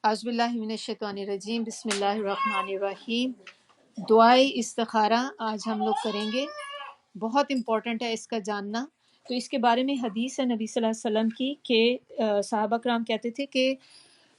اعوذ باللہ من الشیطان الرجیم، بسم اللہ الرحمن الرحیم۔ دعائے استخارہ آج ہم لوگ کریں گے، بہت امپورٹنٹ ہے اس کا جاننا۔ تو اس کے بارے میں حدیث ہے نبی صلی اللہ علیہ وسلم کی کہ صحابہ کرام کہتے تھے کہ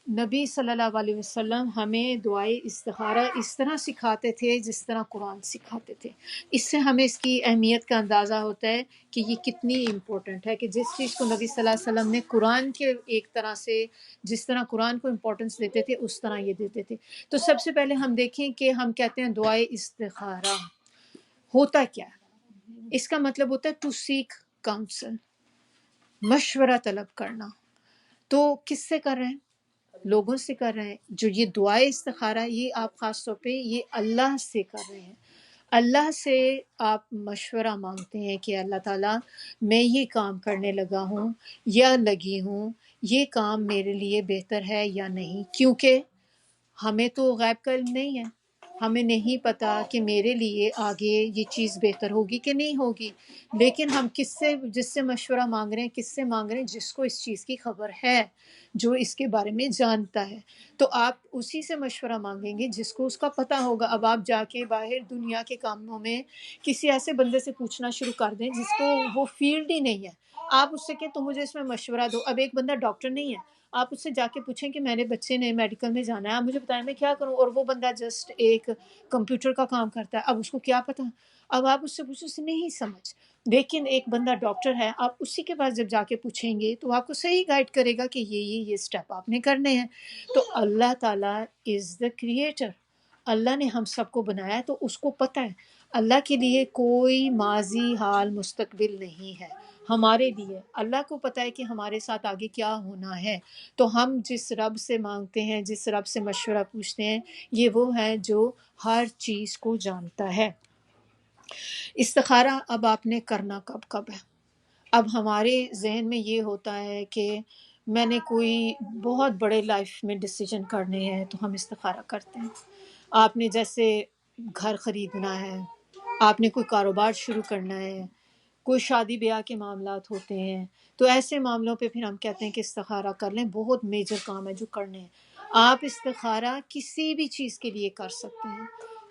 نبی صلی اللہ علیہ وسلم ہمیں دعائے استخارہ اس طرح سکھاتے تھے جس طرح قرآن سکھاتے تھے۔ اس سے ہمیں اس کی اہمیت کا اندازہ ہوتا ہے کہ یہ کتنی امپورٹنٹ ہے، کہ جس چیز کو نبی صلی اللہ علیہ وسلم نے قرآن کے ایک طرح سے جس طرح قرآن کو امپورٹنس دیتے تھے اس طرح یہ دیتے تھے۔ تو سب سے پہلے ہم دیکھیں کہ ہم کہتے ہیں دعائے استخارہ ہوتا کیا ہے۔ اس کا مطلب ہوتا ہے ٹو سیک کاؤنسل، مشورہ طلب کرنا۔ تو کس سے کر رہے ہیں؟ لوگوں سے کر رہے ہیں۔ جو یہ دعائے استخارہ یہ آپ خاص طور پہ یہ اللہ سے کر رہے ہیں۔ اللہ سے آپ مشورہ مانگتے ہیں کہ اللہ تعالیٰ میں یہ کام کرنے لگا ہوں یا لگی ہوں، یہ کام میرے لیے بہتر ہے یا نہیں، کیونکہ ہمیں تو غیب کا علم نہیں ہے، ہمیں نہیں پتا کہ میرے لیے آگے یہ چیز بہتر ہوگی کہ نہیں ہوگی، لیکن ہم جس سے مشورہ مانگ رہے ہیں، کس سے مانگ رہے ہیں؟ جس کو اس چیز کی خبر ہے، جو اس کے بارے میں جانتا ہے۔ تو آپ اسی سے مشورہ مانگیں گے جس کو اس کا پتہ ہوگا۔ اب آپ جا کے باہر دنیا کے کاموں میں کسی ایسے بندے سے پوچھنا شروع کر دیں جس کو وہ فیلڈ ہی نہیں ہے، آپ اس سے کہ تم مجھے اس میں مشورہ دو۔ اب ایک بندہ ڈاکٹر نہیں ہے، آپ اس سے جا کے پوچھیں کہ میرے بچے نے میڈیکل میں جانا ہے، آپ مجھے بتائیں میں کیا کروں، اور وہ بندہ جسٹ ایک کمپیوٹر کا کام کرتا ہے، اب اس کو کیا پتا۔ اب آپ اس سے پوچھو، اسے نہیں سمجھ، لیکن ایک بندہ ڈاکٹر ہے، آپ اسی کے پاس جب جا کے پوچھیں گے تو وہ آپ کو صحیح گائیڈ کرے گا کہ یہ اسٹیپ آپ نے کرنے ہیں۔ تو اللہ تعالیٰ از دا کریٹر، اللہ نے ہم سب کو بنایا ہے، تو اس کو پتہ ہے۔ اللہ کے لیے کوئی ماضی حال مستقبل نہیں ہے، ہمارے لیے اللہ کو پتہ ہے کہ ہمارے ساتھ آگے کیا ہونا ہے۔ تو ہم جس رب سے مانگتے ہیں، جس رب سے مشورہ پوچھتے ہیں، یہ وہ ہے جو ہر چیز کو جانتا ہے۔ استخارہ اب آپ نے کرنا کب ہے؟ اب ہمارے ذہن میں یہ ہوتا ہے کہ میں نے کوئی بہت بڑے لائف میں ڈیسیجن کرنے ہیں تو ہم استخارہ کرتے ہیں۔ آپ نے جیسے گھر خریدنا ہے، آپ نے کوئی کاروبار شروع کرنا ہے، کوئی شادی بیاہ کے معاملات ہوتے ہیں، تو ایسے معاملوں پہ پھر ہم کہتے ہیں کہ استخارہ کر لیں، بہت میجر کام ہے جو کرنے ہیں۔ آپ استخارہ کسی بھی چیز کے لیے کر سکتے ہیں،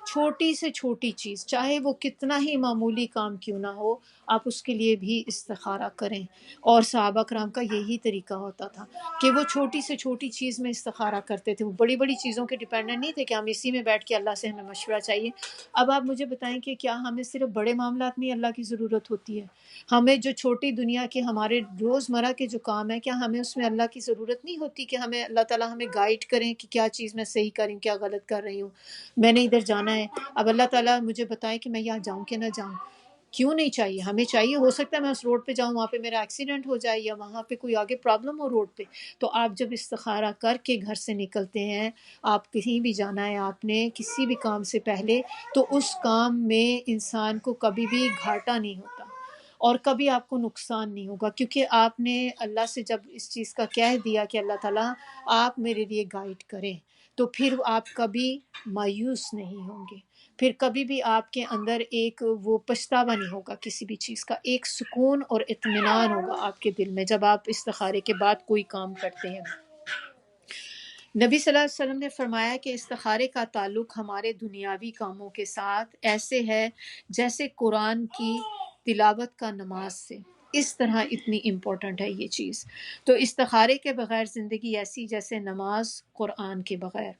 چھوٹی سے چھوٹی چیز، چاہے وہ کتنا ہی معمولی کام کیوں نہ ہو، آپ اس کے لیے بھی استخارہ کریں۔ اور صحابہ کرام کا یہی طریقہ ہوتا تھا کہ وہ چھوٹی سے چھوٹی چیز میں استخارہ کرتے تھے، وہ بڑی بڑی چیزوں کے ڈیپینڈنٹ نہیں تھے کہ ہم اسی میں بیٹھ کے اللہ سے ہمیں مشورہ چاہیے۔ اب آپ مجھے بتائیں کہ کیا ہمیں صرف بڑے معاملات میں اللہ کی ضرورت ہوتی ہے؟ ہمیں جو چھوٹی دنیا کے ہمارے روزمرہ کے جو کام ہے، کیا ہمیں اس میں اللہ کی ضرورت نہیں ہوتی کہ ہمیں اللہ تعالیٰ ہمیں گائیڈ کریں کہ کیا چیز میں صحیح کروں، کیا غلط کر رہی ہوں، میں نے ادھر جانا ہے، اب اللہ تعالیٰ مجھے بتائے کہ میں یہاں جاؤں کہ نہ جاؤں۔ کیوں نہیں چاہیے؟ ہمیں چاہیے، ہو سکتا ہے میں اس روڈ پہ جاؤں، وہاں پہ میرا ایکسیڈنٹ ہو جائے یا وہاں پہ کوئی آگے پرابلم ہو روڈ پہ۔ تو آپ جب استخارہ کر کے گھر سے نکلتے ہیں، آپ کہیں بھی جانا ہے، آپ نے کسی بھی کام سے پہلے، تو اس کام میں انسان کو کبھی بھی گھاٹا نہیں ہوتا اور کبھی آپ کو نقصان نہیں ہوگا، کیونکہ آپ نے اللہ سے جب اس چیز کا کہہ دیا کہ اللہ تعالیٰ آپ میرے لیے گائیڈ کریں، تو پھر آپ کبھی مایوس نہیں ہوں گے، پھر کبھی بھی آپ کے اندر ایک وہ پچھتاوا نہیں ہوگا کسی بھی چیز کا، ایک سکون اور اطمینان ہوگا آپ کے دل میں جب آپ استخارے کے بعد کوئی کام کرتے ہیں۔ نبی صلی اللہ علیہ وسلم نے فرمایا کہ استخارے کا تعلق ہمارے دنیاوی کاموں کے ساتھ ایسے ہے جیسے قرآن کی تلاوت کا نماز سے، اس طرح اتنی امپورٹنٹ ہے یہ چیز۔ تو استخارے کے بغیر زندگی ایسی جیسے نماز قرآن کے بغیر۔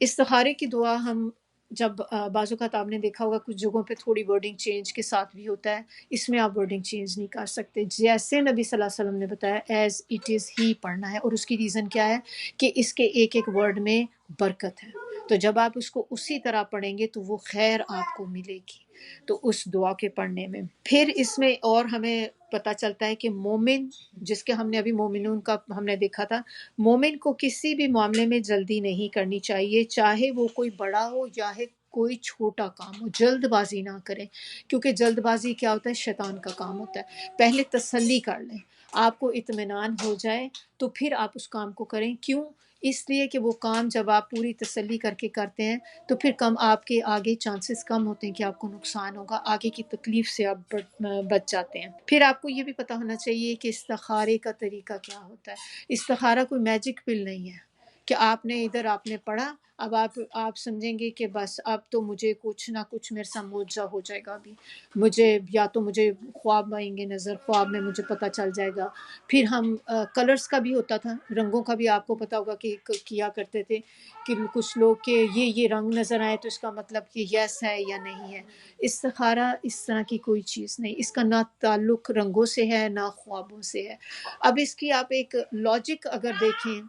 استخارے کی دعا ہم جب بعض اوقات آپ نے دیکھا ہوگا کچھ جگہوں پہ تھوڑی ورڈنگ چینج کے ساتھ بھی ہوتا ہے، اس میں آپ ورڈنگ چینج نہیں کر سکتے، جیسے نبی صلی اللہ علیہ وسلم نے بتایا ایز اٹ از ہی پڑھنا ہے، اور اس کی ریزن کیا ہے کہ اس کے ایک ایک ورڈ میں برکت ہے، تو جب آپ اس کو اسی طرح پڑھیں گے تو وہ خیر آپ کو ملے گی۔ تو اس دعا کے پڑھنے میں پھر اس میں اور ہمیں پتہ چلتا ہے کہ مومن، جس کے ہم نے ابھی مومنون کا ہم نے دیکھا تھا، مومن کو کسی بھی معاملے میں جلدی نہیں کرنی چاہیے، چاہے وہ کوئی بڑا ہو یا کوئی چھوٹا کام ہو، جلد بازی نہ کریں، کیونکہ جلد بازی کیا ہوتا ہے؟ شیطان کا کام ہوتا ہے۔ پہلے تسلی کر لیں، آپ کو اطمینان ہو جائے تو پھر آپ اس کام کو کریں۔ کیوں؟ اس لیے کہ وہ کام جب آپ پوری تسلی کر کے کرتے ہیں تو پھر آپ کے آگے چانسز کم ہوتے ہیں کہ آپ کو نقصان ہوگا، آگے کی تکلیف سے آپ بچ جاتے ہیں۔ پھر آپ کو یہ بھی پتہ ہونا چاہیے کہ استخارے کا طریقہ کیا ہوتا ہے۔ استخارہ کوئی میجک پل نہیں ہے کہ آپ نے ادھر آپ نے پڑھا، اب آپ سمجھیں گے کہ بس اب تو مجھے کچھ نہ کچھ میرے ساتھ معجزہ ہو جائے گا، ابھی مجھے یا تو مجھے خواب آئیں گے نظر، خواب میں مجھے پتہ چل جائے گا۔ پھر ہم کلرز کا بھی ہوتا تھا، رنگوں کا بھی آپ کو پتہ ہوگا کہ کیا کرتے تھے کہ کچھ لوگ کہ یہ رنگ نظر آئے تو اس کا مطلب کہ یس ہے یا نہیں ہے۔ استخارہ اس طرح کی کوئی چیز نہیں، اس کا نہ تعلق رنگوں سے ہے نہ خوابوں سے ہے۔ اب اس کی آپ ایک لاجک اگر دیکھیں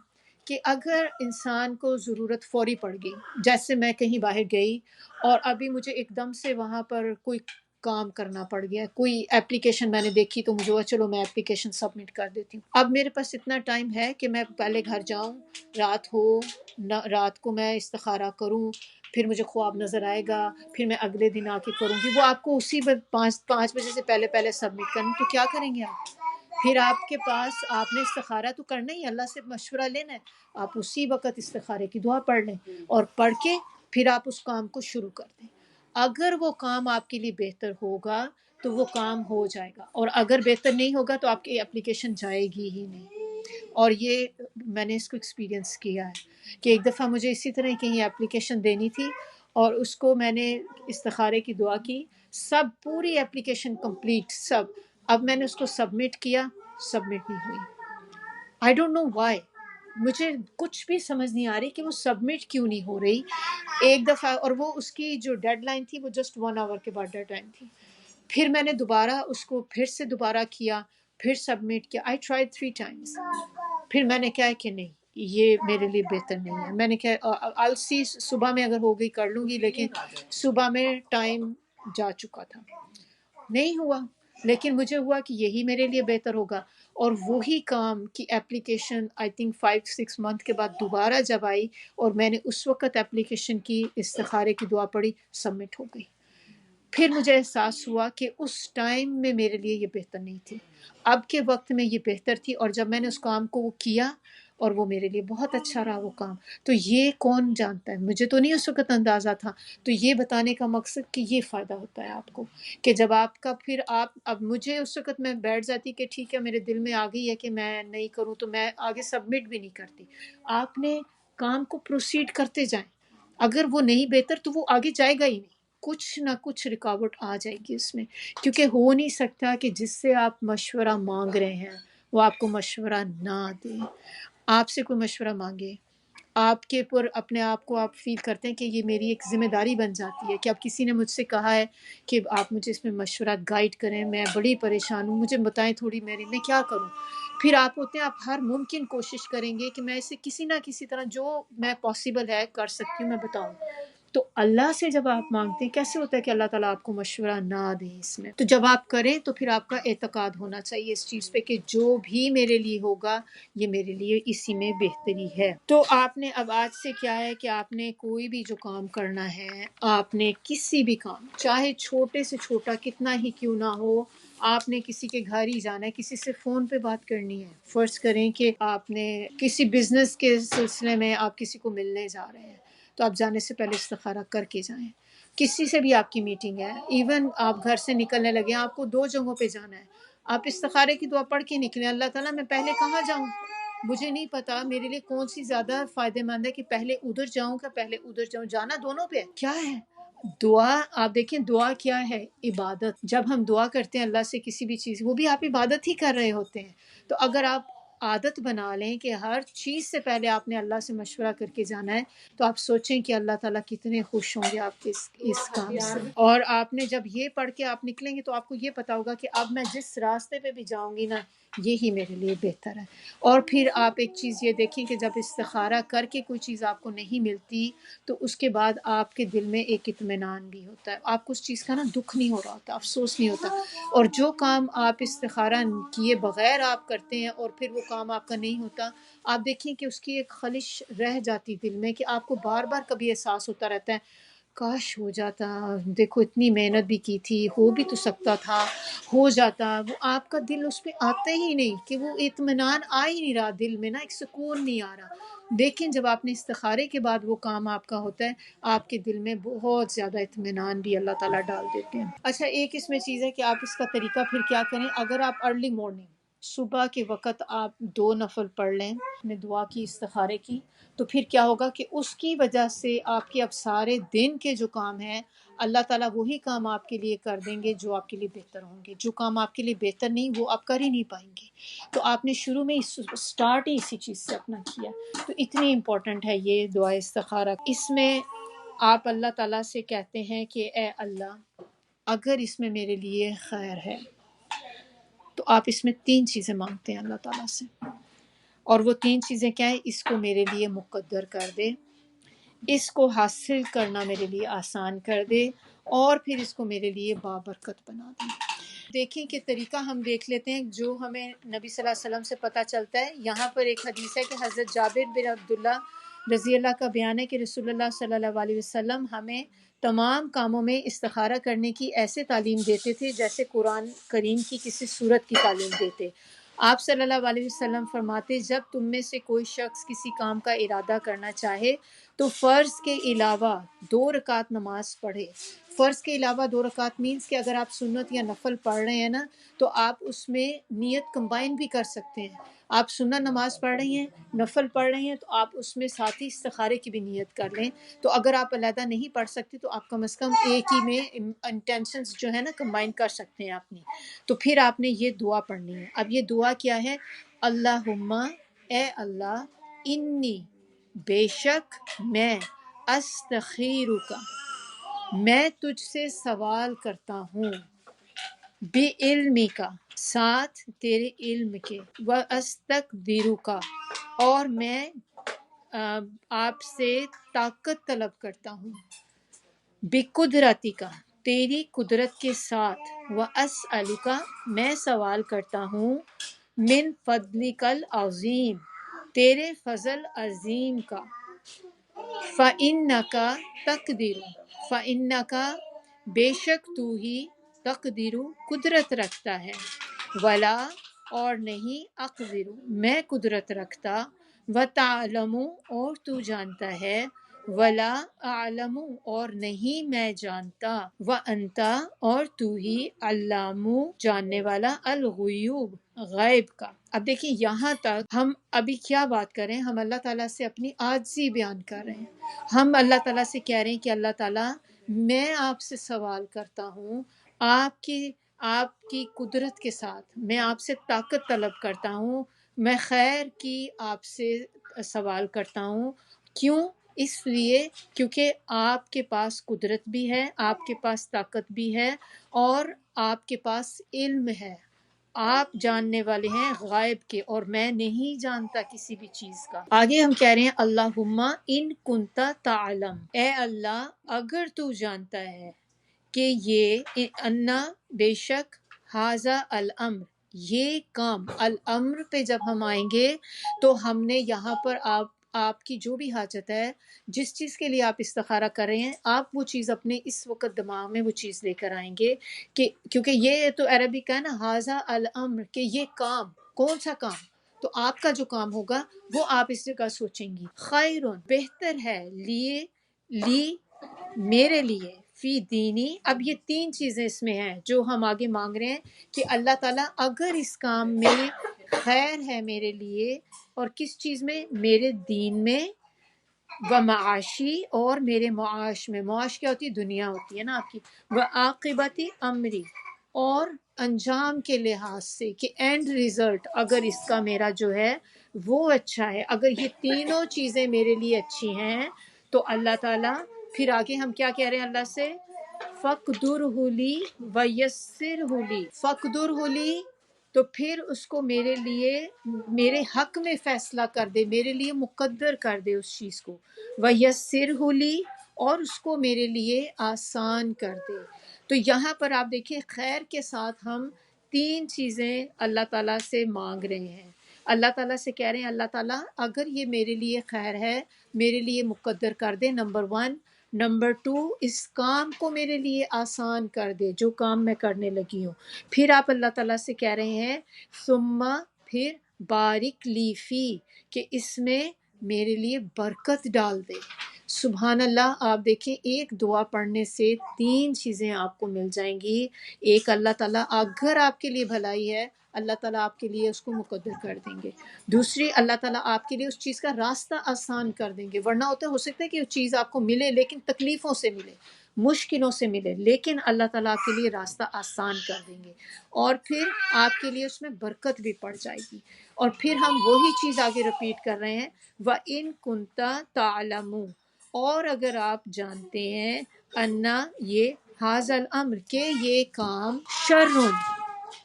کہ اگر انسان کو ضرورت فوری پڑ گئی، جیسے میں کہیں باہر گئی اور ابھی مجھے ایک دم سے وہاں پر کوئی کام کرنا پڑ گیا، کوئی اپلیکیشن میں نے دیکھی تو مجھے چلو میں اپلیکیشن سبمٹ کر دیتی ہوں، اب میرے پاس اتنا ٹائم ہے کہ میں پہلے گھر جاؤں، رات ہو رات کو میں استخارہ کروں، پھر مجھے خواب نظر آئے گا، پھر میں اگلے دن آ کے کروں گی، وہ آپ کو اسی 5 بجے سے پہلے سبمٹ کریں تو کیا کریں گے آپ؟ پھر آپ کے پاس آپ نے استخارہ تو کرنا ہی، اللہ سے مشورہ لینا ہے، آپ اسی وقت استخارے کی دعا پڑھ لیں اور پڑھ کے پھر آپ اس کام کو شروع کر دیں۔ اگر وہ کام آپ کے لیے بہتر ہوگا تو وہ کام ہو جائے گا، اور اگر بہتر نہیں ہوگا تو آپ کی اپلیکیشن جائے گی ہی نہیں۔ اور یہ میں نے اس کو ایکسپیرینس کیا ہے کہ ایک دفعہ مجھے اسی طرح کہیں اپلیکیشن دینی تھی اور اس کو میں نے استخارے کی دعا کی، سب پوری اپلیکیشن کمپلیٹ سب، اب میں نے اس کو سبمٹ کیا، سبمٹ نہیں ہوئی۔ آئی ڈونٹ نو وائی، مجھے کچھ بھی سمجھ نہیں آ رہی کہ وہ سبمٹ کیوں نہیں ہو رہی ایک دفعہ، اور وہ اس کی جو ڈیڈ لائن تھی وہ جسٹ 1 آور کے بعد ڈیڈ لائن تھی۔ پھر میں نے دوبارہ اس کو پھر سے دوبارہ کیا، پھر سبمٹ کیا، آئی ٹرائیڈ 3 ٹائمز، پھر میں نے کہا کہ نہیں یہ میرے لیے بہتر نہیں ہے، میں نے کہا آلسی صبح میں اگر ہو گئی کر لوں گی، لیکن صبح میں ٹائم جا چکا تھا، نہیں ہوا، لیکن مجھے ہوا کہ یہی میرے لیے بہتر ہوگا، اور وہی کام کی اپلیکیشن آئی تھنک 5-6 منتھ کے بعد دوبارہ جب آئی اور میں نے اس وقت اپلیکیشن کی استخارے کی دعا پڑھی، سبمٹ ہو گئی۔ پھر مجھے احساس ہوا کہ اس ٹائم میں میرے لیے یہ بہتر نہیں تھی، اب کے وقت میں یہ بہتر تھی، اور جب میں نے اس کام کو کیا اور وہ میرے لیے بہت اچھا رہا وہ کام۔ تو یہ کون جانتا ہے، مجھے تو نہیں اس وقت اندازہ تھا، تو یہ بتانے کا مقصد کہ یہ فائدہ ہوتا ہے آپ کو کہ جب آپ کا پھر آپ، اب مجھے اس وقت میں بیٹھ جاتی کہ ٹھیک ہے میرے دل میں آ گئی ہے کہ میں نہیں کروں تو میں آگے سبمٹ بھی نہیں کرتی۔ آپ نے کام کو پروسیڈ کرتے جائیں، اگر وہ نہیں بہتر تو وہ آگے جائے گا ہی نہیں، کچھ نہ کچھ رکاوٹ آ جائے گی اس میں، کیونکہ ہو نہیں سکتا کہ جس سے آپ مشورہ مانگ رہے ہیں وہ آپ کو مشورہ نہ دے۔ آپ سے کوئی مشورہ مانگے، آپ کے پر اپنے آپ کو آپ فیل کرتے ہیں کہ یہ میری ایک ذمہ داری بن جاتی ہے کہ اب کسی نے مجھ سے کہا ہے کہ آپ مجھے اس میں مشورہ گائیڈ کریں، میں بڑی پریشان ہوں، مجھے بتائیں تھوڑی میں کیا کروں۔ پھر آپ ہوتے ہیں آپ ہر ممکن کوشش کریں گے کہ میں اسے کسی نہ کسی طرح جو میں پاسبل ہے کر سکتی ہوں میں بتاؤں۔ تو اللہ سے جب آپ مانگتے ہیں کیسے ہوتا ہے کہ اللہ تعالیٰ آپ کو مشورہ نہ دیں اس میں، تو جب آپ کریں تو پھر آپ کا اعتقاد ہونا چاہیے اس چیز پہ کہ جو بھی میرے لیے ہوگا یہ میرے لیے اسی میں بہتری ہے۔ تو آپ نے اب آج سے کیا ہے کہ آپ نے کوئی بھی جو کام کرنا ہے، آپ نے کسی بھی کام چاہے چھوٹے سے چھوٹا کتنا ہی کیوں نہ ہو، آپ نے کسی کے گھر ہی جانا ہے، کسی سے فون پہ بات کرنی ہے، فرض کریں کہ آپ نے کسی بزنس کے سلسلے میں آپ کسی کو ملنے جا رہے ہیں تو آپ جانے سے پہلے استخارہ کر کے جائیں۔ کسی سے بھی آپ کی میٹنگ ہے، ایون آپ گھر سے نکلنے لگے آپ کو 2 جگہوں پہ جانا ہے، آپ استخارے کی دعا پڑھ کے نکلیں، اللہ تعالیٰ میں پہلے کہاں جاؤں، مجھے نہیں پتا میرے لیے کون سی زیادہ فائدہ مند ہے کہ پہلے ادھر جاؤں کہ پہلے ادھر جاؤں، جانا دونوں پہ ہے، کیا ہے دعا۔ آپ دیکھیں دعا کیا ہے، عبادت۔ جب ہم دعا کرتے ہیں اللہ سے کسی بھی چیز، وہ بھی آپ عبادت ہی کر رہے ہوتے ہیں۔ تو اگر آپ عادت بنا لیں کہ ہر چیز سے پہلے آپ نے اللہ سے مشورہ کر کے جانا ہے، تو آپ سوچیں کہ اللہ تعالیٰ کتنے خوش ہوں گے آپ کے اس کام سے۔ اور آپ نے جب یہ پڑھ کے آپ نکلیں گے تو آپ کو یہ پتا ہوگا کہ اب میں جس راستے پہ بھی جاؤں گی نا یہی میرے لیے بہتر ہے۔ اور پھر آپ ایک چیز یہ دیکھیں کہ جب استخارہ کر کے کوئی چیز آپ کو نہیں ملتی تو اس کے بعد آپ کے دل میں ایک اطمینان بھی ہوتا ہے، آپ کو اس چیز کا نا دکھ نہیں ہو رہا ہوتا، افسوس نہیں ہوتا۔ اور جو کام آپ استخارہ کیے بغیر آپ کرتے ہیں اور پھر وہ کام آپ کا نہیں ہوتا، آپ دیکھیں کہ اس کی ایک خلش رہ جاتی دل میں کہ آپ کو بار بار کبھی احساس ہوتا رہتا ہے کاش ہو جاتا، دیکھو اتنی محنت بھی کی تھی، ہو بھی تو سکتا تھا، ہو جاتا۔ وہ آپ کا دل اس پہ آتا ہی نہیں کہ وہ اطمینان آ ہی نہیں رہا دل میں، نا ایک سکون نہیں آ رہا۔ دیکھیں جب آپ نے استخارے کے بعد وہ کام آپ کا ہوتا ہے آپ کے دل میں بہت زیادہ اطمینان بھی اللہ تعالیٰ ڈال دیتے ہیں۔ اچھا ایک اس میں چیز ہے کہ آپ اس کا طریقہ پھر کیا کریں، اگر آپ ارلی مارننگ صبح کے وقت آپ 2 نفل پڑھ لیں اپنے دعا کی استخارے کی، تو پھر کیا ہوگا کہ اس کی وجہ سے آپ کے اب سارے دن کے جو کام ہیں اللہ تعالیٰ وہی کام آپ کے لیے کر دیں گے جو آپ کے لیے بہتر ہوں گے۔ جو کام آپ کے لیے بہتر نہیں وہ آپ کر ہی نہیں پائیں گے۔ تو آپ نے شروع میں سٹارٹ ہی اسی چیز سے اپنا کیا، تو اتنی امپورٹنٹ ہے یہ دعا استخارہ۔ اس میں آپ اللہ تعالیٰ سے کہتے ہیں کہ اے اللہ اگر اس میں میرے لیے خیر ہے، تو آپ اس میں 3 چیزیں مانگتے ہیں اللہ تعالیٰ سے، اور وہ 3 چیزیں کیا ہیں؟ اس کو میرے لیے مقدر کر دے، اس کو حاصل کرنا میرے لیے آسان کر دے، اور پھر اس کو میرے لیے بابرکت بنا دے۔ دیکھیں کہ طریقہ ہم دیکھ لیتے ہیں جو ہمیں نبی صلی اللہ علیہ وسلم سے پتہ چلتا ہے۔ یہاں پر ایک حدیث ہے کہ حضرت جابر بن عبداللہ رضی اللہ کا بیان ہے کہ رسول اللہ صلی اللہ علیہ وسلم ہمیں تمام کاموں میں استخارہ کرنے کی ایسے تعلیم دیتے تھے جیسے قرآن کریم کی کسی سورت کی تعلیم دیتے۔ آپ صلی اللہ علیہ وسلم فرماتے جب تم میں سے کوئی شخص کسی کام کا ارادہ کرنا چاہے تو فرض کے علاوہ 2 رکعت نماز پڑھے۔ فرض کے علاوہ 2 رکعت مینس کہ اگر آپ سنت یا نفل پڑھ رہے ہیں نا تو آپ اس میں نیت کمبائن بھی کر سکتے ہیں۔ آپ سنت نماز پڑھ رہی ہیں، نفل پڑھ رہی ہیں، تو آپ اس میں ساتھ ہی استخارے کی بھی نیت کر لیں۔ تو اگر آپ علیحدہ نہیں پڑھ سکتے تو آپ کم از کم ایک ہی میں انٹینشنز جو ہے نا کمبائن کر سکتے ہیں اپنی۔ تو پھر آپ نے یہ دعا پڑھنی ہے۔ اب یہ دعا کیا ہے؟ اللہم، اے اللہ، انی، بے شک میں، استخیرک، میں تجھ سے سوال کرتا ہوں، بعلمک، ساتھ تیرے علم کے، واستقدرک، اور میں آپ سے طاقت طلب کرتا ہوں، بقدرتک، تیری قدرت کے ساتھ، واسألک، میں سوال کرتا ہوں، من فضلک العظیم، تیرے فضل عظیم کا، فَإِنَّكَ تَقْدِرُ، فَإِنَّكَ، بے شک تو ہی، تقدیر، قدرت رکھتا ہے، ولا، اور نہیں، اقدر، میں قدرت رکھتا، وتعلم، اور تو جانتا ہے، ولا اعلم، اور نہیں میں جانتا، وانت، اور تو ہی، علام، جاننے والا، الغیوب، غیب کا۔ اب دیکھیں یہاں تک ہم ابھی کیا بات کر رہے ہیں؟ ہم اللہ تعالیٰ سے اپنی عاجزی بیان کر رہے ہیں۔ ہم اللہ تعالیٰ سے کہہ رہے ہیں کہ اللہ تعالیٰ میں آپ سے سوال کرتا ہوں آپ کی قدرت کے ساتھ، میں آپ سے طاقت طلب کرتا ہوں، میں خیر کی آپ سے سوال کرتا ہوں۔ کیوں؟ اس لیے کیونکہ آپ کے پاس قدرت بھی ہے، آپ کے پاس طاقت بھی ہے، اور آپ کے پاس علم ہے، آپ جاننے والے ہیں غائب کے، اور میں نہیں جانتا کسی بھی چیز کا۔ آگے ہم کہہ رہے ہیں اللہم ان کنت تعلم، اے اللہ اگر تو جانتا ہے کہ یہ انا، بے شک، ھذا الامر، یہ کام، الامر پہ جب ہم آئیں گے تو ہم نے یہاں پر آپ کی جو بھی حاجت ہے، جس چیز کے لیے آپ استخارہ کر رہے ہیں، آپ وہ چیز اپنے اس وقت دماغ میں وہ چیز لے کر آئیں گے کہ کیونکہ یہ تو عربی کا ہے نا ھذا الامر، کہ یہ کام، کون سا کام؟ تو آپ کا جو کام ہوگا وہ آپ اس جگہ سوچیں گی، خیرون، بہتر ہے، لی، میرے لیے، فی دینی، اب یہ 3 چیزیں اس میں ہیں جو ہم آگے مانگ رہے ہیں کہ اللہ تعالیٰ اگر اس کام میں خیر ہے میرے لیے، اور کس چیز میں؟ میرے دین میں، و معاشی، اور میرے معاش میں، معاش کیا ہوتی ہے؟ دنیا ہوتی ہے نا آپ کی، و عاقبتی امری، اور انجام کے لحاظ سے کہ اینڈ ریزلٹ اگر اس کا میرا جو ہے وہ اچھا ہے، اگر یہ تینوں چیزیں میرے لیے اچھی ہیں تو اللہ تعالیٰ، پھر آگے ہم کیا کہہ رہے ہیں اللہ سے؟ فَقْدُرْهُ لِي وَيَسِّرْهُ لِي، فَقْدُرْهُ لِي، تو پھر اس کو میرے لیے، میرے حق میں فیصلہ کر دے، میرے لیے مقدر کر دے اس چیز کو، وَيَسِّرْهُ لِي، اور اس کو میرے لیے آسان کر دے۔ تو یہاں پر آپ دیکھیں خیر کے ساتھ ہم 3 چیزیں اللہ تعالیٰ سے مانگ رہے ہیں۔ اللہ تعالیٰ سے کہہ رہے ہیں اللہ تعالیٰ اگر یہ میرے لیے خیر ہے، میرے لیے مقدر کر دے، نمبر 1، نمبر 2، اس کام کو میرے لیے آسان کر دے جو کام میں کرنے لگی ہوں۔ پھر آپ اللہ تعالیٰ سے کہہ رہے ہیں ثم، پھر بارک لی فی، کہ اس میں میرے لیے برکت ڈال دے۔ سبحان اللہ، آپ دیکھیں ایک دعا پڑھنے سے 3 چیزیں آپ کو مل جائیں گی۔ ایک، اللہ تعالیٰ اگر آپ کے لیے بھلائی ہے، اللہ تعالیٰ آپ کے لیے اس کو مقدر کر دیں گے۔ دوسری، اللہ تعالیٰ آپ کے لیے اس چیز کا راستہ آسان کر دیں گے، ورنہ ہو سکتا ہے کہ وہ چیز آپ کو ملے لیکن تکلیفوں سے ملے، مشکلوں سے ملے، لیکن اللہ تعالیٰ آپ کے لیے راستہ آسان کر دیں گے، اور پھر آپ کے لیے اس میں برکت بھی پڑ جائے گی۔ اور پھر ہم وہی چیز آگے رپیٹ کر رہے ہیں، وَإِن كُنْتَ تَعْلَمُ، اور اگر آپ جانتے ہیں، انا یہ، حاض الامر کہ یہ کام،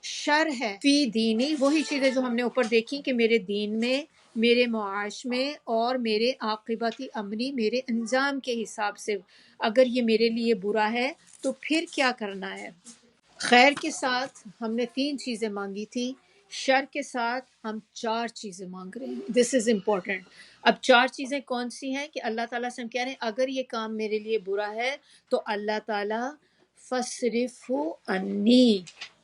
شر ہے، فی دینی، وہی چیزیں جو ہم نے اوپر دیکھی کہ میرے دین میں، میرے معاش میں، اور میرے عاقبتی امری، میرے انجام کے حساب سے اگر یہ میرے لیے برا ہے تو پھر کیا کرنا ہے۔ خیر کے ساتھ ہم نے 3 چیزیں مانگی تھی، شر کے ساتھ ہم 4 چیزیں مانگ رہے ہیں۔ دس از امپورٹنٹ۔ اب 4 چیزیں کون سی ہیں کہ اللہ تعالیٰ سے ہم کہہ رہے ہیں اگر یہ کام میرے لیے برا ہے تو اللہ تعالیٰ فَاصْرِفْهُ عَنِّی،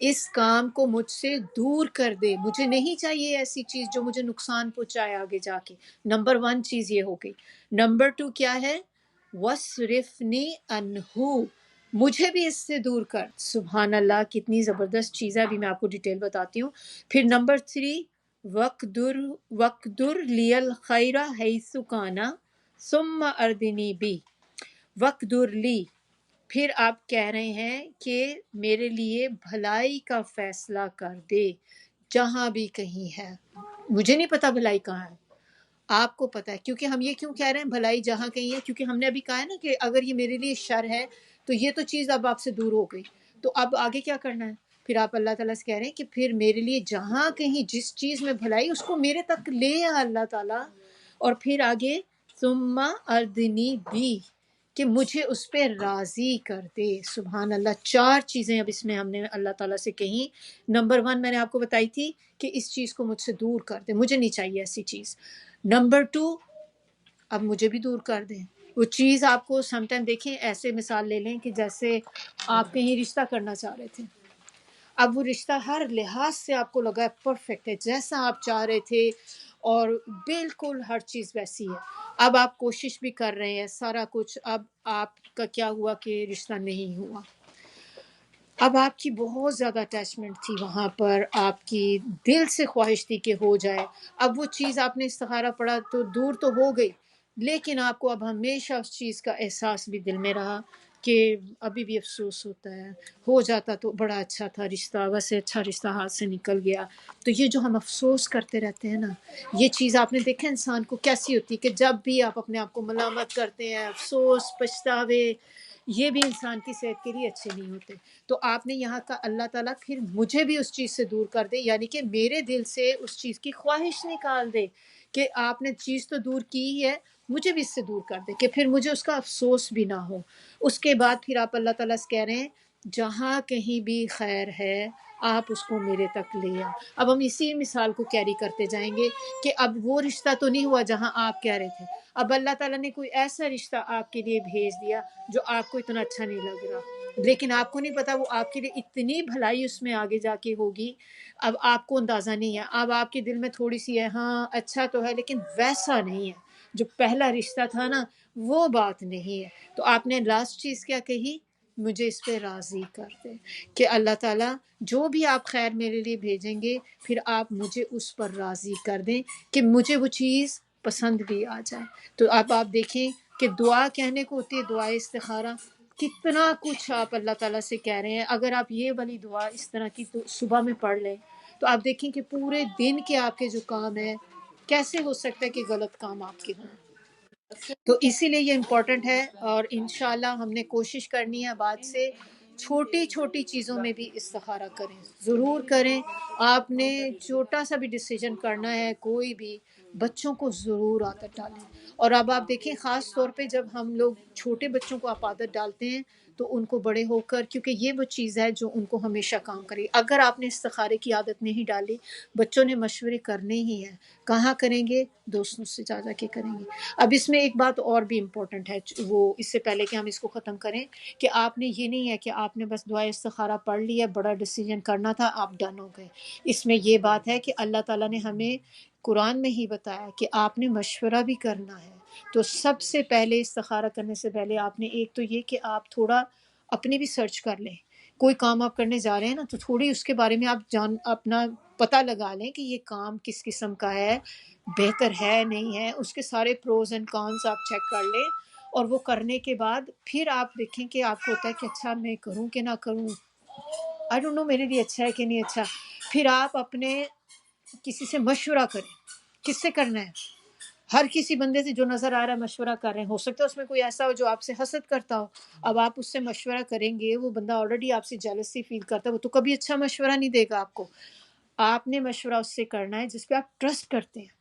اس کام کو مجھ سے دور کر دے، مجھے نہیں چاہیے ایسی چیز جو مجھے نقصان پہنچائے آگے جا کے۔ نمبر 1 چیز یہ ہو گئی۔ نمبر 2 کیا ہے؟ وَاصْرِفْنِی عَنْہُ، مجھے بھی اس سے دور کر۔ سبحان اللہ، کتنی زبردست چیز ہے، ابھی میں آپ کو ڈیٹیل بتاتی ہوں۔ پھر نمبر 3، وَقْدُرْ لِیَ الْخَيْرَ حَیْثُ کَانَ ثُمَّ أَرْدِنِی بِهِ، وَقْدُرْ لی، پھر آپ کہہ رہے ہیں کہ میرے لیے بھلائی کا فیصلہ کر دے جہاں بھی کہیں ہے۔ مجھے نہیں پتا بھلائی کہاں ہے، آپ کو پتا ہے، کیونکہ ہم یہ کیوں کہہ رہے ہیں بھلائی جہاں کہیں ہے، کیونکہ ہم نے ابھی کہا ہے نا کہ اگر یہ میرے لیے شر ہے تو یہ تو چیز اب آپ سے دور ہو گئی، تو اب آگے کیا کرنا ہے؟ پھر آپ اللہ تعالیٰ سے کہہ رہے ہیں کہ پھر میرے لیے جہاں کہیں جس چیز میں بھلائی اس کو میرے تک لے آ اللہ تعالیٰ، اور پھر آگے ثم اردنی بھی، کہ مجھے اس پہ راضی کر دے۔ سبحان اللہ، 4 چیزیں اب اس میں ہم نے اللہ تعالیٰ سے کہیں۔ نمبر 1 میں نے آپ کو بتائی تھی کہ اس چیز کو مجھ سے دور کر دے، مجھے نہیں چاہیے ایسی چیز۔ نمبر 2، اب مجھے بھی دور کر دیں وہ چیز۔ آپ کو سم ٹائم دیکھیں، ایسے مثال لے لیں کہ جیسے آپ کہیں رشتہ کرنا چاہ رہے تھے، اب وہ رشتہ ہر لحاظ سے آپ کو لگا ہے پرفیکٹ ہے، جیسا آپ چاہ رہے تھے اور بالکل ہر چیز ویسی ہے، اب آپ کوشش بھی کر رہے ہیں سارا کچھ، اب آپ کا کیا ہوا کہ رشتہ نہیں ہوا، اب آپ کی بہت زیادہ اٹیچمنٹ تھی وہاں پر، آپ کی دل سے خواہش تھی کہ ہو جائے، اب وہ چیز آپ نے استخارہ پڑھا تو دور تو ہو گئی، لیکن آپ کو اب ہمیشہ اس چیز کا احساس بھی دل میں رہا کہ ابھی بھی افسوس ہوتا ہے، ہو جاتا تو بڑا اچھا تھا رشتہ، ویسے اچھا رشتہ ہاتھ سے نکل گیا۔ تو یہ جو ہم افسوس کرتے رہتے ہیں نا، یہ چیز آپ نے دیکھا انسان کو کیسی ہوتی ہے کہ جب بھی آپ اپنے آپ کو ملامت کرتے ہیں، افسوس، پچھتاوے، یہ بھی انسان کی صحت کے لیے اچھے نہیں ہوتے۔ تو آپ نے یہاں کا اللہ تعالیٰ پھر مجھے بھی اس چیز سے دور کر دے، یعنی کہ میرے دل سے اس چیز کی خواہش نکال دے کہ آپ نے چیز تو دور کی ہی ہے، مجھے بھی اس سے دور کر دے کہ پھر مجھے اس کا افسوس بھی نہ ہو۔ اس کے بعد پھر آپ اللہ تعالیٰ سے کہہ رہے ہیں جہاں کہیں بھی خیر ہے آپ اس کو میرے تک لے آ۔ اب ہم اسی مثال کو کیری کرتے جائیں گے کہ اب وہ رشتہ تو نہیں ہوا جہاں آپ کہہ رہے تھے، اب اللہ تعالیٰ نے کوئی ایسا رشتہ آپ کے لیے بھیج دیا جو آپ کو اتنا اچھا نہیں لگ رہا، لیکن آپ کو نہیں پتا وہ آپ کے لیے اتنی بھلائی اس میں آگے جا کے ہوگی، اب آپ کو اندازہ نہیں ہے، اب آپ کے دل میں تھوڑی سی ہے، ہاں اچھا تو ہے لیکن ویسا نہیں ہے جو پہلا رشتہ تھا نا، وہ بات نہیں ہے۔ تو آپ نے لاسٹ چیز کیا کہی؟ مجھے اس پہ راضی کر دے، کہ اللہ تعالیٰ جو بھی آپ خیر میرے لیے بھیجیں گے پھر آپ مجھے اس پر راضی کر دیں کہ مجھے وہ چیز پسند بھی آ جائے۔ تو اب آپ دیکھیں کہ دعا کہنے کو ہوتی ہے دعائے استخارہ، کتنا کچھ آپ اللہ تعالیٰ سے کہہ رہے ہیں۔ اگر آپ یہ والی دعا اس طرح کی تو صبح میں پڑھ لیں تو آپ دیکھیں کہ پورے دن کے آپ کے جو کام ہیں، کیسے ہو سکتا ہے کہ غلط کام آپ کے ہوں۔ تو اسی لیے یہ امپورٹنٹ ہے، اور انشاءاللہ ہم نے کوشش کرنی ہے بعد سے چھوٹی چھوٹی چیزوں میں بھی استخارہ کریں، ضرور کریں۔ آپ نے چھوٹا سا بھی ڈیسیجن کرنا ہے کوئی بھی، بچوں کو ضرور عادت ڈالیں۔ اور اب آپ دیکھیں خاص طور پہ جب ہم لوگ چھوٹے بچوں کو آپ عادت ڈالتے ہیں تو ان کو بڑے ہو کر، کیونکہ یہ وہ چیز ہے جو ان کو ہمیشہ کام کرے۔ اگر آپ نے استخارے کی عادت نہیں ڈالی، بچوں نے مشورے کرنے ہی ہیں، کہاں کریں گے؟ دوستوں سے جا جا کے کریں گے۔ اب اس میں ایک بات اور بھی امپورٹنٹ ہے، وہ اس سے پہلے کہ ہم اس کو ختم کریں، کہ آپ نے یہ نہیں ہے کہ آپ نے بس دعائے استخارہ پڑھ لی ہے، بڑا ڈیسیجن کرنا تھا، آپ ڈن ہو گئے۔ اس میں یہ بات ہے کہ اللہ تعالیٰ نے ہمیں قرآن میں ہی بتایا کہ آپ نے مشورہ بھی کرنا ہے۔ تو سب سے پہلے استخارہ کرنے سے پہلے آپ نے ایک تو یہ کہ آپ تھوڑا اپنی بھی سرچ کر لیں، کوئی کام آپ کرنے جا رہے ہیں نا تو تھوڑی اس کے بارے میں آپ اپنا پتہ لگا لیں کہ یہ کام کس قسم کا ہے، بہتر ہے نہیں ہے، اس کے سارے پروز اینڈ کانس آپ چیک کر لیں، اور وہ کرنے کے بعد پھر آپ دیکھیں کہ آپ کو ہوتا ہے کہ اچھا میں کروں کہ نہ کروں، آئی ڈونٹ نو میرے لیے اچھا ہے کہ نہیں اچھا. پھر آپ اپنے کسی سے مشورہ کریں. کس سے کرنا ہے؟ ہر کسی بندے سے جو نظر آ رہا ہے مشورہ کر رہے ہیں. ہو سکتا ہے اس میں کوئی ایسا ہو جو آپ سے حسد کرتا ہو. اب آپ اس سے مشورہ کریں گے، وہ بندہ آلریڈی آپ سے جیلسی فیل کرتا ہے، وہ تو کبھی اچھا مشورہ نہیں دے گا آپ کو. آپ نے مشورہ اس سے کرنا ہے جس پہ آپ ٹرسٹ کرتے ہیں،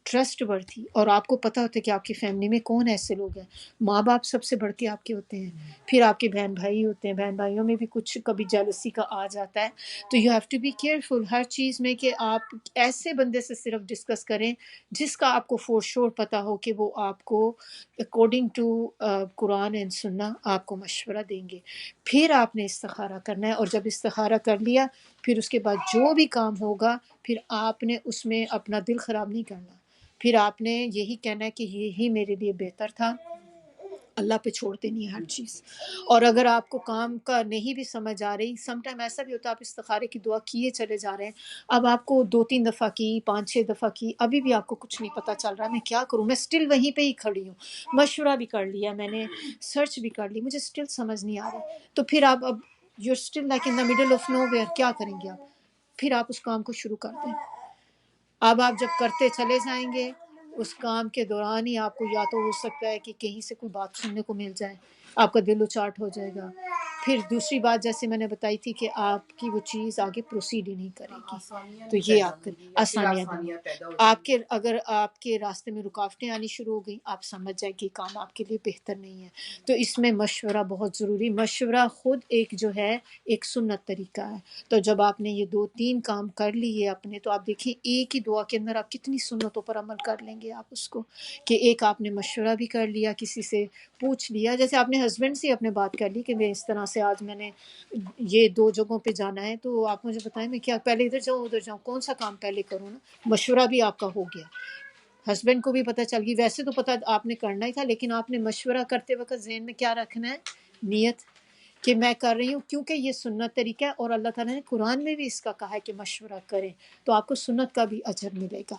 ٹرسٹ ورتھی، اور آپ کو پتہ ہوتا ہے کہ آپ کی فیملی میں کون ایسے لوگ ہیں. ماں باپ سب سے بڑھ کے آپ کے ہوتے ہیں، پھر آپ کے بہن بھائی ہوتے ہیں، بہن بھائیوں میں بھی کچھ کبھی جیلسی کا آ جاتا ہے. تو you have to be careful ہر چیز میں کہ آپ ایسے بندے سے صرف ڈسکس کریں جس کا آپ کو فور شور پتہ ہو کہ وہ آپ کو اکارڈنگ ٹو قرآن اینڈ سنہ آپ کو مشورہ دیں گے. پھر آپ نے استخارہ کرنا ہے، اور جب استخارہ کر لیا پھر اس کے بعد جو بھی کام ہوگا پھر آپ نے اس میں اپنا دل خراب نہیں کرنا. پھر آپ نے یہی کہنا ہے کہ یہی میرے لیے بہتر تھا، اللہ پہ چھوڑتے نہیں ہر چیز. اور اگر آپ کو کام کا نہیں بھی سمجھ آ رہی، سم ٹائم ایسا بھی ہوتا ہے آپ استخارے کی دعا کیے چلے جا رہے ہیں، اب آپ کو 2-3 دفعہ کی، 5-6 دفعہ کی، ابھی بھی آپ کو کچھ نہیں پتہ چل رہا میں کیا کروں، میں سٹل وہیں پہ ہی کھڑی ہوں، مشورہ بھی کر لیا میں نے، سرچ بھی کر لی، مجھے سٹل سمجھ نہیں آ رہی. تو پھر آپ اب you still like in the middle of nowhere, کیا کریں گے آپ؟ پھر آپ اس کام کو شروع کر دیں. اب آپ جب کرتے چلے جائیں گے اس کام کے دوران ہی آپ کو یا تو ہو سکتا ہے کہ کہیں سے کوئی بات سننے کو مل جائے، آپ کا دل اچاٹ ہو جائے گا. پھر دوسری بات جیسے میں نے بتائی تھی کہ آپ کی وہ چیز آگے پروسیڈ ہی نہیں کرے گی. تو یہ آپ کی آسانیاں آپ کے، اگر آپ کے راستے میں رکاوٹیں آنی شروع ہو گئی آپ سمجھ جائیں کہ کام آپ کے لیے بہتر نہیں ہے. تو اس میں مشورہ بہت ضروری. مشورہ خود ایک جو ہے ایک سنت طریقہ ہے. تو جب آپ نے یہ 2-3 کام کر لیے اپنے، تو آپ دیکھیں ایک ہی دعا کے اندر آپ کتنی سنتوں پر عمل کر لیں گے. آپ اس کو کہ ایک آپ نے مشورہ بھی کر لیا، کسی سے پوچھ لیا، جیسے آپ نے ہسبینڈ سے اپنے بات کر لی کہ میں اس طرح سے آج میں نے یہ 2 جگہوں پہ جانا ہے، تو آپ مجھے بتائیں میں کیا پہلے ادھر جاؤں ادھر جاؤں، کون سا کام پہلے کروں نا. مشورہ بھی آپ کا ہو گیا، ہسبینڈ کو بھی پتہ چل گئی. ویسے تو پتہ آپ نے کرنا ہی تھا، لیکن آپ نے مشورہ کرتے وقت ذہن میں کیا رکھنا ہے؟ نیت کہ میں کر رہی ہوں کیونکہ یہ سنت طریقہ ہے، اور اللہ تعالیٰ نے قرآن میں بھی اس کا کہا ہے کہ مشورہ کریں، تو آپ کو سنت کا بھی اجر ملے گا.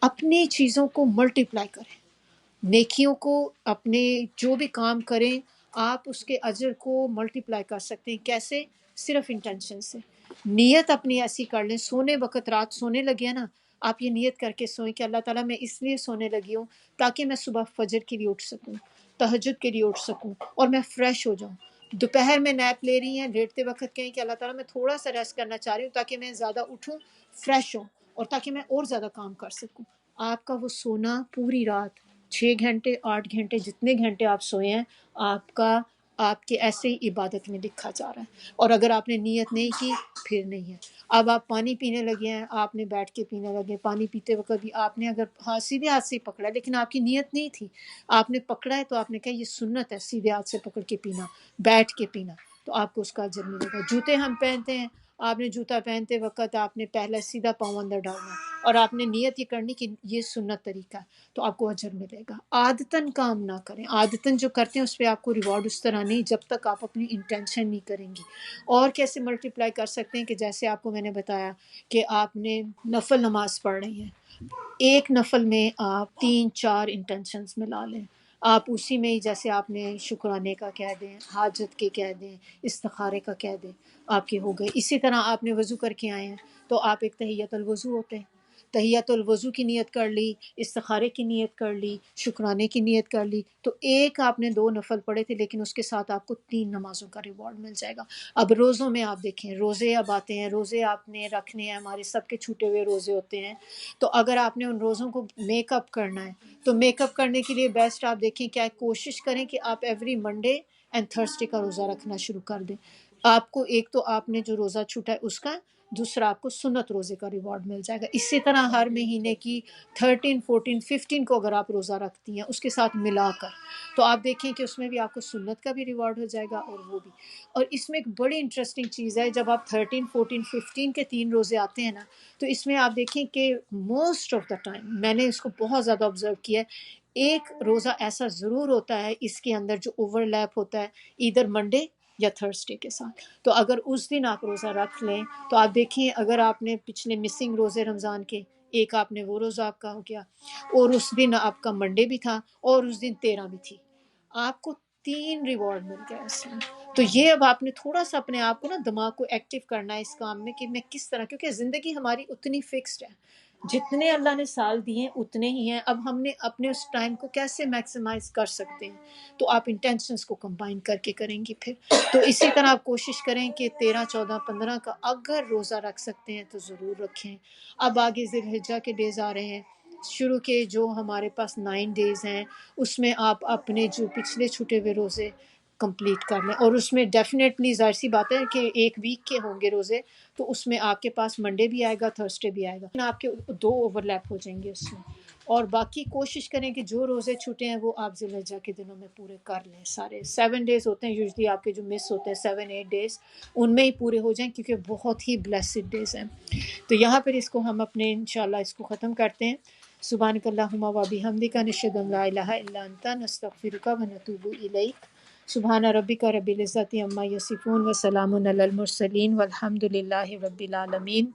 اپنی چیزوں کو ملٹیپلائی کریں، نیکیوں کو، اپنے جو بھی کام کریں آپ اس کے اجر کو ملٹیپلائی کر سکتے ہیں. کیسے؟ صرف انٹینشن سے. نیت اپنی ایسی کر لیں، سونے وقت رات سونے لگے ہیں نا، آپ یہ نیت کر کے سوئیں کہ اللہ تعالیٰ میں اس لیے سونے لگی ہوں تاکہ میں صبح فجر کے لیے اٹھ سکوں، تہجد کے لیے اٹھ سکوں، اور میں فریش ہو جاؤں. دوپہر میں نیپ لے رہی ہیں، لیٹتے وقت کہیں کہ اللہ تعالیٰ میں تھوڑا سا ریسٹ کرنا چاہ رہی ہوں تاکہ میں زیادہ اٹھوں، فریش ہوں، اور تاکہ میں اور زیادہ کام کر سکوں. آپ کا وہ سونا پوری رات 6 گھنٹے 8 گھنٹے جتنے گھنٹے آپ سوئے ہیں آپ کا، آپ کے ایسے ہی عبادت میں لکھا جا رہا ہے. اور اگر آپ نے نیت نہیں کی پھر نہیں ہے. اب آپ پانی پینے لگے ہیں، آپ نے بیٹھ کے پینے لگے، پانی پیتے وقت بھی آپ نے اگر سیدھے ہاتھ سے پکڑا ہے لیکن آپ کی نیت نہیں تھی، آپ نے پکڑا ہے تو آپ نے کہا یہ سنت ہے سیدھے ہاتھ سے پکڑ کے پینا، بیٹھ کے پینا، تو آپ کو اس کا اجر ملے گا. جوتے ہم پہنتے ہیں، آپ نے جوتا پہنتے وقت آپ نے پہلا سیدھا پاؤں اندر ڈالنا، اور آپ نے نیت یہ کرنی کہ یہ سنت طریقہ ہے، تو آپ کو اجر ملے گا. عادتاً کام نہ کریں، عادتاً جو کرتے ہیں اس پہ آپ کو ریوارڈ اس طرح نہیں جب تک آپ اپنی انٹینشن نہیں کریں گی. اور کیسے ملٹیپلائی کر سکتے ہیں کہ جیسے آپ کو میں نے بتایا کہ آپ نے نفل نماز پڑھ رہی ہیں، ایک نفل میں آپ 3-4 انٹینشنز ملا لیں. آپ اسی میں ہی جیسے آپ نے شکرانے کا کہہ دیں، حاجت کے کہہ دیں، استخارے کا کہہ دیں، آپ کے ہو گئے. اسی طرح آپ نے وضو کر کے آئے ہیں تو آپ ایک تحیت الوضو ہوتے ہیں، تحیت الوضو کی نیت کر لی، استخارے کی نیت کر لی، شکرانے کی نیت کر لی، تو ایک آپ نے 2 نفل پڑھے تھے لیکن اس کے ساتھ آپ کو 3 نمازوں کا ریوارڈ مل جائے گا. اب روزوں میں آپ دیکھیں، روزے اب آتے ہیں، روزے آپ نے رکھنے ہیں، ہمارے سب کے چھوٹے ہوئے روزے ہوتے ہیں. تو اگر آپ نے ان روزوں کو میک اپ کرنا ہے تو میک اپ کرنے کے لیے بیسٹ آپ دیکھیں کیا ہے، کوشش کریں کہ آپ ایوری منڈے اینڈ تھرسڈے کا روزہ رکھنا شروع کر دیں. آپ کو ایک تو آپ نے جو روزہ چھوٹا ہے اس کا، دوسرا آپ کو سنت روزے کا ریوارڈ مل جائے گا. اسی طرح ہر مہینے کی 13 14 15 کو اگر آپ روزہ رکھتی ہیں اس کے ساتھ ملا کر، تو آپ دیکھیں کہ اس میں بھی آپ کو سنت کا بھی ریوارڈ ہو جائے گا اور وہ بھی. اور اس میں ایک بڑی انٹرسٹنگ چیز ہے، جب آپ 13 14 15 کے 3 روزے آتے ہیں نا، تو اس میں آپ دیکھیں کہ موسٹ آف دا ٹائم میں نے اس کو بہت زیادہ آبزرو کیا ہے، ایک روزہ ایسا ضرور ہوتا ہے اس کے اندر جو اوور لیپ ہوتا ہے، ادھر منڈے یا تھرسڈے کے ساتھ. تو اگر اس دن آپ روزہ رکھ لیں تو آپ دیکھیں اگر آپ نے پچھلے مسنگ روزے رمضان کے ایک آپ نے وہ روزہ آپ کا ہو گیا اور اس دن آپ کا منڈے بھی تھا اور اس دن 13 بھی تھی، آپ کو 3 ریوارڈ مل گیا اس میں. تو یہ اب آپ نے تھوڑا سا اپنے آپ کو نا دماغ کو ایکٹیو کرنا ہے اس کام میں کہ میں کس طرح، کیونکہ زندگی ہماری اتنی فکسڈ ہے، جتنے اللہ نے سال دیے ہیں اتنے ہی ہیں. اب ہم نے اپنے اس ٹائم کو کیسے میکسیمائز کر سکتے ہیں، تو آپ انٹینشنس کو کمبائن کر کے کریں گی پھر. تو اسی طرح آپ کوشش کریں کہ 13 14 15 کا اگر روزہ رکھ سکتے ہیں تو ضرور رکھیں. اب آگے ذی الحجہ کے ڈیز آ رہے ہیں، شروع کے جو ہمارے پاس 9 ڈیز ہیں اس میں آپ اپنے جو پچھلے چھوٹے ہوئے روزے کمپلیٹ کر لیں. اور اس میں ڈیفینیٹلی ظاہر سی بات ہے کہ ایک ویک کے ہوں گے روزے، تو اس میں آپ کے پاس منڈے بھی آئے گا، تھرسڈے بھی آئے گا، آپ کے 2 اوور لیپ ہو جائیں گے اس میں. اور باقی کوشش کریں کہ جو روزے چھوٹے ہیں وہ آپ ذی الحجہ کے دنوں میں پورے کر لیں. سارے 7 ڈیز ہوتے ہیں یوزلی آپ کے جو مس ہوتے ہیں، 7 8 ڈیز ان میں ہی پورے ہو جائیں کیونکہ بہت ہی بلیسڈ ڈیز ہیں. تو یہاں پر اس کو ہم اپنے انشاءاللہ اس کو ختم کرتے ہیں. سبحانک اللہم و بحمدک نشہد ان لا الہ الا انت نستغفرک و نتوب الیک. سبحان ربک رب العزۃ عما یصفون و سلام علی المرسلین والحمد للہ رب العالمین.